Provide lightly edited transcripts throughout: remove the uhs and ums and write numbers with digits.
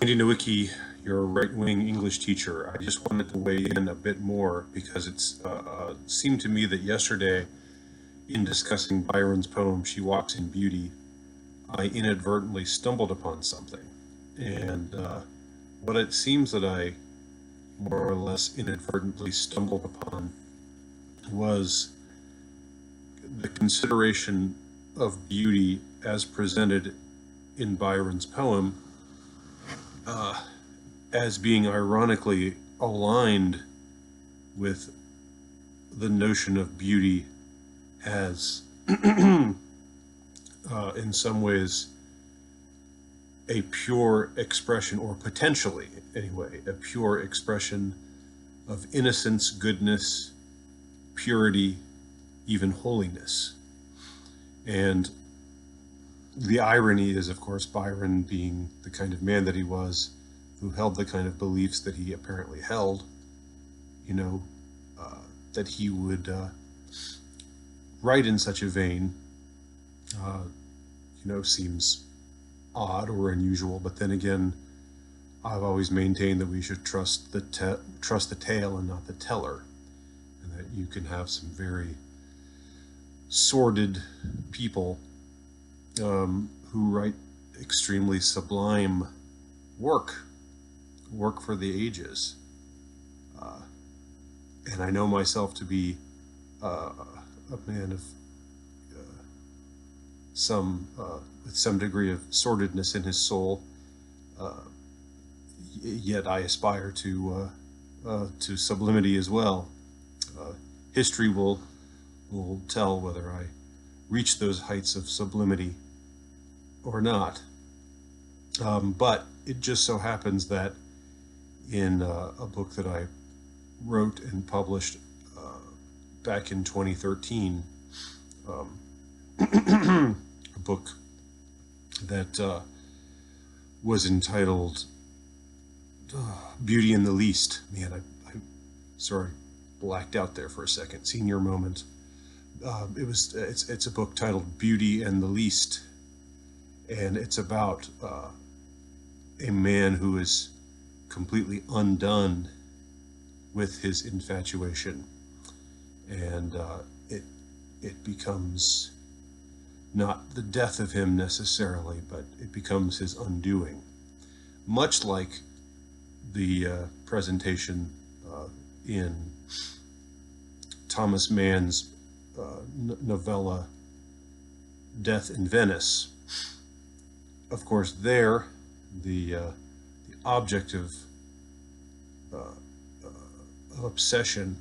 Andy Nowicki, your right-wing English teacher. I just wanted to weigh in a bit more because it's seemed to me that yesterday, in discussing Byron's poem, She Walks in Beauty, I inadvertently stumbled upon something. And what it seems that I more or less inadvertently stumbled upon was the consideration of beauty as presented in Byron's poem as being ironically aligned with the notion of beauty as, in some ways, a pure expression, or potentially anyway, a pure expression of innocence, goodness, purity, even holiness. And the irony is, of course, Byron, being the kind of man that he was, who held the kind of beliefs that he apparently held, that he would write in such a vein, seems odd or unusual. But then again, I've always maintained that we should trust the tale and not the teller, and that you can have some very sordid people who write extremely sublime work for the ages. And I know myself to be a man of with some degree of sordidness in his soul, yet I aspire to sublimity as well. History will tell whether I reach those heights of sublimity or not. But it just so happens that in a book that I wrote and published back in 2013, a book that was entitled Beauty and the Least. Man, I sorry, blacked out there for a second. Senior moment. It's a book titled Beauty and the Least, and it's about a man who is completely undone with his infatuation, and it becomes not the death of him necessarily, but it becomes his undoing, much like the presentation in Thomas Mann's novella Death in Venice. Of course, there the object of obsession,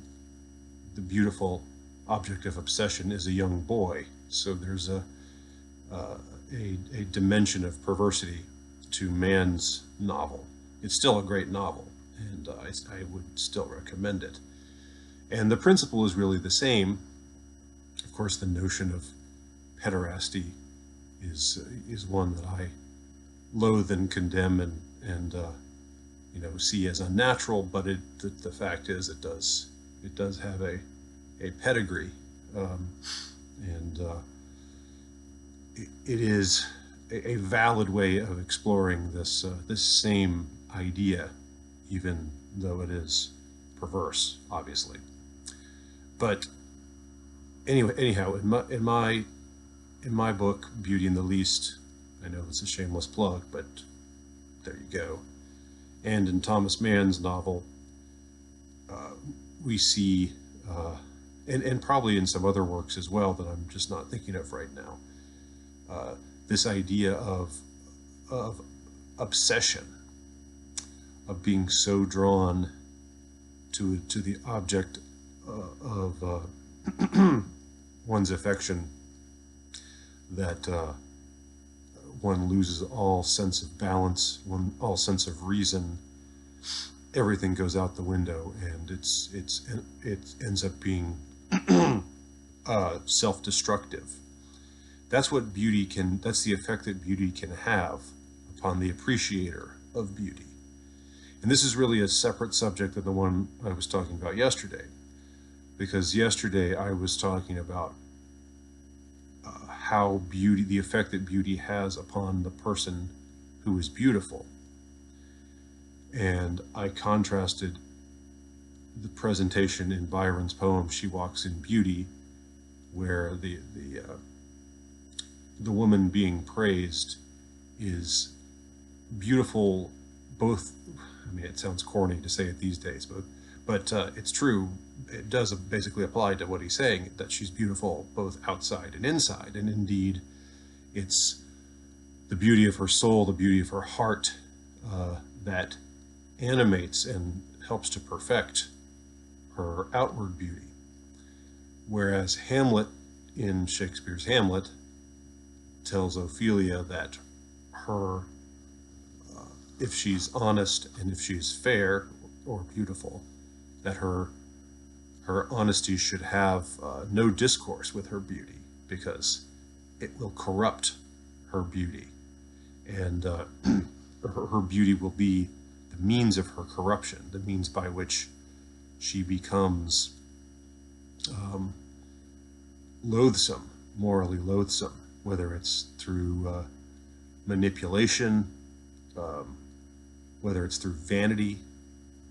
the beautiful object of obsession, is a young boy. So there's a dimension of perversity to Mann's novel. It's still a great novel, and I would still recommend it. And the principle is really the same. Of course, the notion of pederasty is one that I loathe and condemn and see as unnatural. But the fact is, it does have a pedigree, and it is a valid way of exploring this same idea, even though it is perverse, obviously. But anyhow, in my book, Beauty and the Least, I know it's a shameless plug, but there you go. And in Thomas Mann's novel, we see, and probably in some other works as well that I'm just not thinking of right now, this idea of obsession, of being so drawn to the object of one's affection that one loses all sense of balance, all sense of reason. Everything goes out the window, and it ends up being self-destructive. That's what beauty can. That's the effect that beauty can have upon the appreciator of beauty. And this is really a separate subject than the one I was talking about yesterday, because yesterday I was talking about the effect that beauty has upon the person who is beautiful. And I contrasted the presentation in Byron's poem, She Walks in Beauty, where the woman being praised is beautiful, both, I mean, it sounds corny to say it these days, but it's true. It does basically apply to what he's saying, that she's beautiful both outside and inside. And indeed, it's the beauty of her soul, the beauty of her heart, that animates and helps to perfect her outward beauty. Whereas Hamlet, in Shakespeare's Hamlet, tells Ophelia that her, if she's honest and if she's fair or beautiful, that her honesty should have no discourse with her beauty, because it will corrupt her beauty, and her beauty will be the means of her corruption, the means by which she becomes loathsome, morally loathsome, whether it's through manipulation, whether it's through vanity,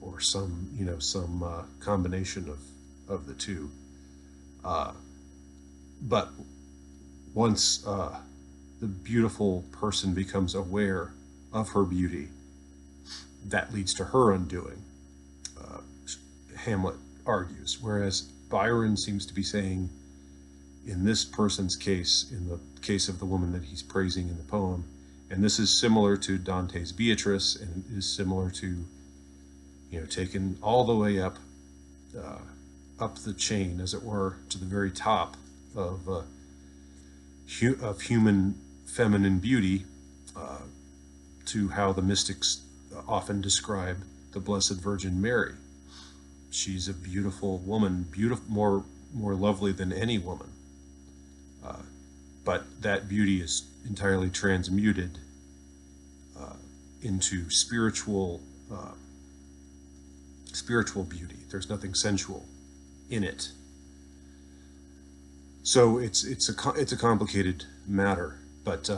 or some combination of the two. But once the beautiful person becomes aware of her beauty, that leads to her undoing, Hamlet argues. Whereas Byron seems to be saying, in this person's case, in the case of the woman that he's praising in the poem, and this is similar to Dante's Beatrice, and it is similar to, taken all the way up the chain, as it were, to the very top of human feminine beauty, to how the mystics often describe the Blessed Virgin Mary. She's a beautiful woman, more lovely than any woman. But that beauty is entirely transmuted into spiritual beauty. There's nothing sensual in it. So it's a complicated matter. But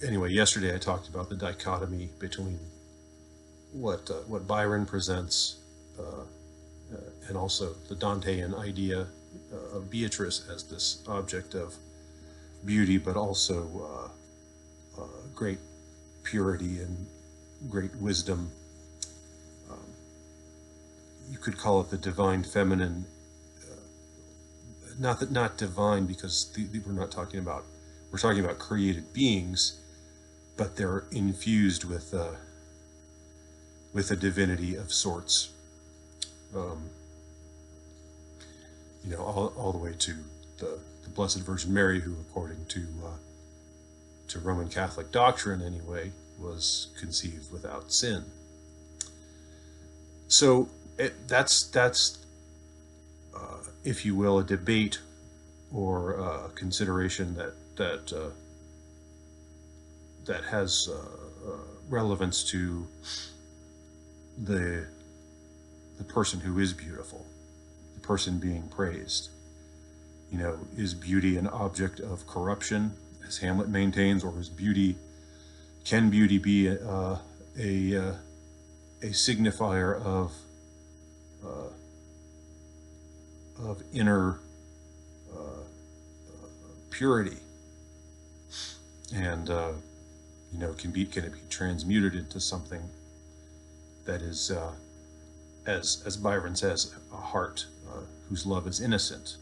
anyway, yesterday I talked about the dichotomy between what Byron presents, and also the Dantean idea of Beatrice as this object of beauty, but also great purity and great wisdom. You could call it the divine feminine. Not divine, because we're talking about created beings, but they're infused with a divinity of sorts. All the way to the Blessed Virgin Mary, who, according to Roman Catholic doctrine anyway, was conceived without sin. So that's if you will, a debate or a consideration that has relevance to the person who is beautiful, the person being praised. Is beauty an object of corruption, as Hamlet maintains, or can beauty be a signifier of inner purity, and can it be transmuted into something that is, as Byron says, a heart whose love is innocent.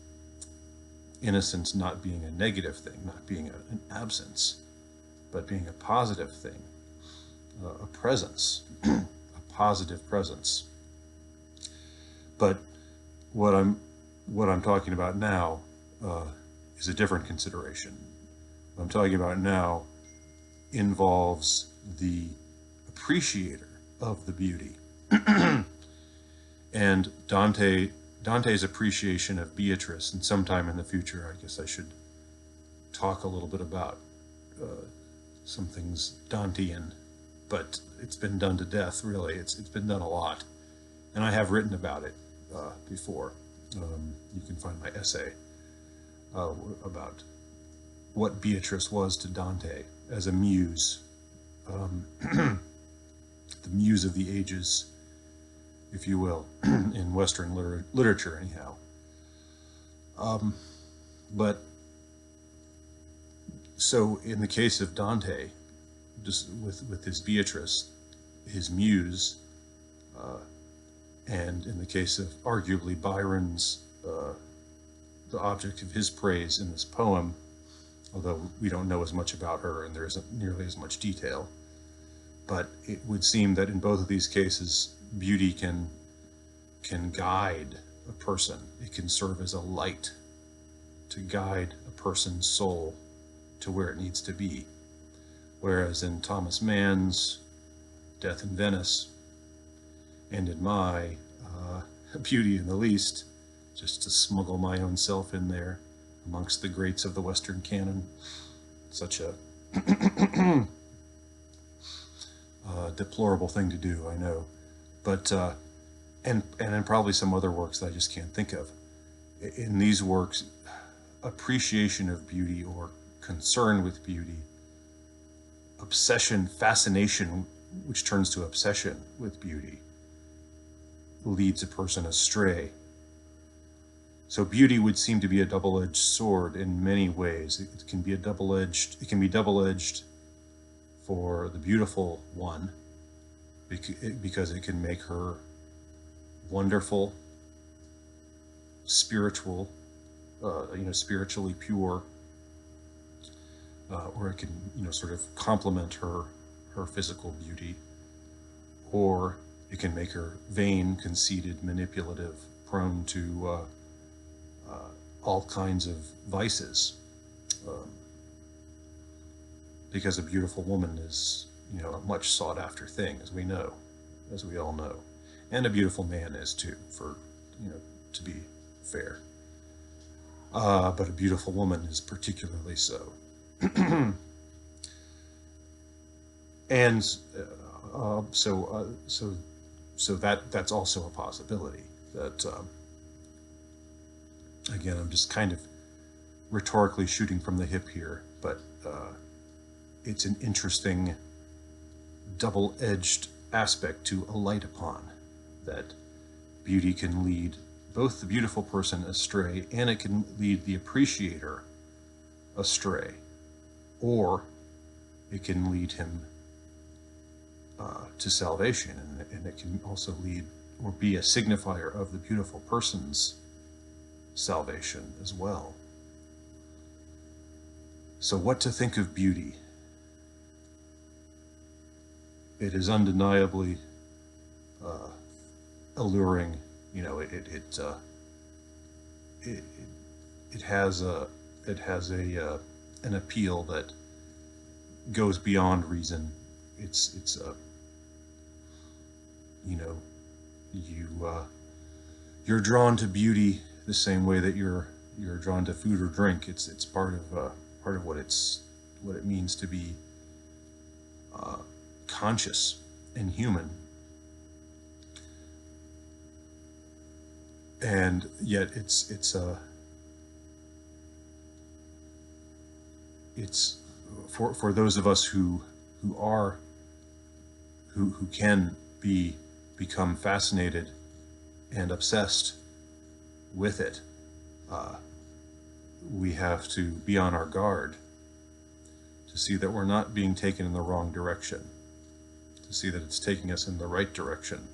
Innocence not being a negative thing, not being an absence, but being a positive thing, a presence, a positive presence. But what I'm talking about now is a different consideration. What I'm talking about now involves the appreciator of the beauty. And Dante's appreciation of Beatrice, and sometime in the future, I guess I should talk a little bit about some things Dantean, but it's been done to death, really. It's been done a lot, and I have written about it before. You can find my essay about what Beatrice was to Dante as a muse, the muse of the ages, if you will, in Western literature anyhow. But so in the case of Dante, just with his Beatrice, his muse, and in the case of arguably Byron's, the object of his praise in this poem, although we don't know as much about her and there isn't nearly as much detail, but it would seem that in both of these cases, beauty can guide a person. It can serve as a light to guide a person's soul to where it needs to be. Whereas in Thomas Mann's Death in Venice, and in my Beauty and the Least, just to smuggle my own self in there amongst the greats of the Western canon, such a deplorable thing to do, I know, but and in probably some other works that I just can't think of. In these works, appreciation of beauty or concern with beauty, obsession, fascination, which turns to obsession with beauty, leads a person astray. So beauty would seem to be a double-edged sword in many ways. It can be double-edged for the beautiful one, because it can make her wonderful, spiritual, spiritually pure, or it can, sort of complement her physical beauty, or it can make her vain, conceited, manipulative, prone to all kinds of vices, because a beautiful woman is, a much sought after thing, as we all know, and a beautiful man is too, for, to be fair. But a beautiful woman is particularly so. And so that's also a possibility. That again, I'm just kind of rhetorically shooting from the hip here, but it's an interesting double-edged aspect to alight upon, that beauty can lead both the beautiful person astray, and it can lead the appreciator astray, or it can lead him to salvation, and it can also lead or be a signifier of the beautiful person's salvation as well. So what to think of beauty? It is undeniably alluring. It has an appeal that goes beyond reason. It's you're drawn to beauty the same way that you're drawn to food or drink. It's part of what it means to be conscious and human, and yet it's for those of us who can become fascinated and obsessed with it. We have to be on our guard to see that we're not being taken in the wrong direction, to see that it's taking us in the right direction,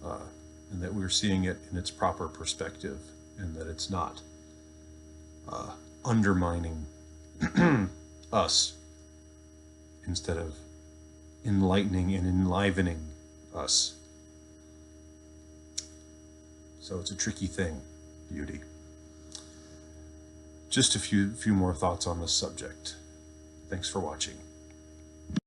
and that we're seeing it in its proper perspective, and that it's not undermining us instead of enlightening and enlivening us. So it's a tricky thing, beauty. Just a few more thoughts on this subject. Thanks for watching.